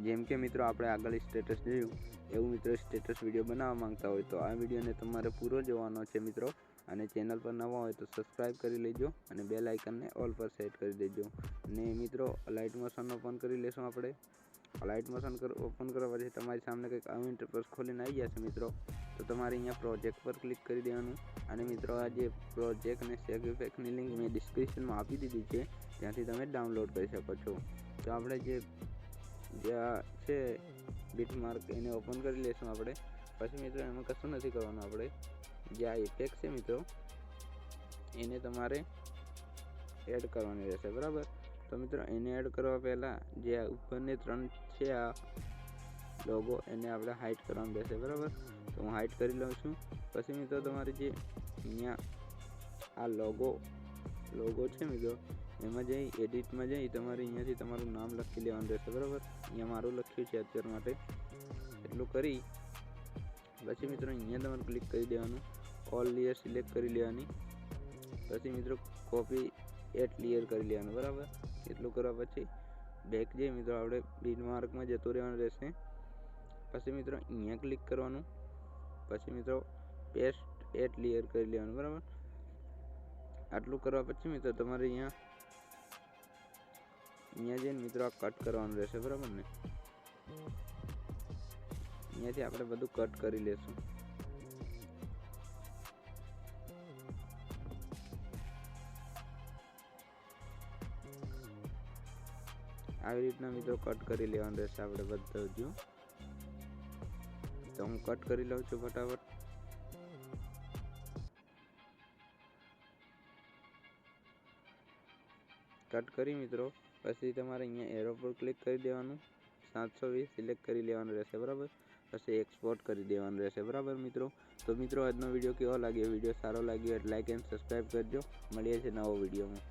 જેમ કે મિત્રો આપણે આગળ સ્ટેટસ જોયું એવું મિત્રો સ્ટેટસ વિડીયો બનાવવા માંગતા હોય તો આ વિડીયોને તમારે પૂરો જોવાનો છે મિત્રો, અને ચેનલ પર નવા હોય તો સબસ્ક્રાઈબ કરી લેજો અને બેલ આઇકનને ઓલ પર સેટ કરી દેજો। અને મિત્રો લાઇટ મોશન ઓપન કરી લેશું આપણે। લાઇટ મોશન ઓપન કરવા પછી તમારી સામે કંઈક આવું ઇન્ટરફેસ ખોલીને આવી જશે મિત્રો। તો તમારે અહીંયા પ્રોજેક્ટ પર ક્લિક કરી દેવાનું, અને મિત્રો આ જે પ્રોજેક્ટ અને સેગ ઇફેક્ટની લિંક મેં ડિસ્ક્રિપ્શનમાં આપી દીધી છે, ત્યાંથી તમે ડાઉનલોડ કરી શકો છો। તો આપણે જે છે બીટમાર્ક એને ઓપન કરી લેશું આપણે। પછી મિત્રો એમાં કશું નથી કરવાનું, આપણે જે આ ઇફેક્ટ છે મિત્રો એને તમારે એડ કરવાની રહેશે, બરાબર। તો મિત્રો એને એડ કરવા પહેલાં જે આ ઉપરની 3 છે આ લોગો એને આપણે હાઇડ કરવાનું રહેશે, બરાબર। તો હું હાઇડ કરી લઉં છું। પછી મિત્રો તમારે જે અહીંયા આ લોગો છે મિત્રો એમાં જઈ એડિટમાં જઈ તમારે અહીંયાથી તમારું નામ લખી લેવાનું રહેશે, બરાબર। અહીંયા મારું લખ્યું છે અત્યાર માટે, એટલું કરી પછી મિત્રો અહીંયા તમારે ક્લિક કરી દેવાનું, ઓલ લેયર સિલેક્ટ કરી લેવાની। પછી મિત્રો કોપી એટ લેયર કરી લેવાનું, બરાબર। એટલું કરવા પછી બેક જઈ મિત્રો આપણે બીટમાર્કમાં જતું રહેવાનું રહેશે। પછી મિત્રો અહીંયા ક્લિક કરવાનું, પછી મિત્રો પેસ્ટ એટ લેયર કરી લેવાનું, બરાબર। આટલું કરવા પછી મિત્રો તમારે અહીંયા જઈને મિત્રો આ કટ કરવાનું રહેશે, બરાબર ને। અહીંયાથી આપણે બધું કટ કરી લેશું। આવી રીતના મિત્રો કટ કરી લેવાનું રહેશે આપણે બધું જ। તો હું કટ કરી લઉં છું ફટાફટ। કટ કરી મિત્રો પછી તમારે અહીંયા એરો પર ક્લિક કરી દેવાનું, 720 સિલેક્ટ કરી લેવાનું રહેશે, બરાબર। પછી એક્સપોર્ટ કરી દેવાનું રહેશે, બરાબર મિત્રો। તો મિત્રો આજનો વિડીયો કેવો લાગ્યો? વિડીયો સારો લાગ્યો એટલે લાઈક એન્ડ સબસ્ક્રાઈબ કરજો। મળીએ છીએ નવો વિડીયોમાં।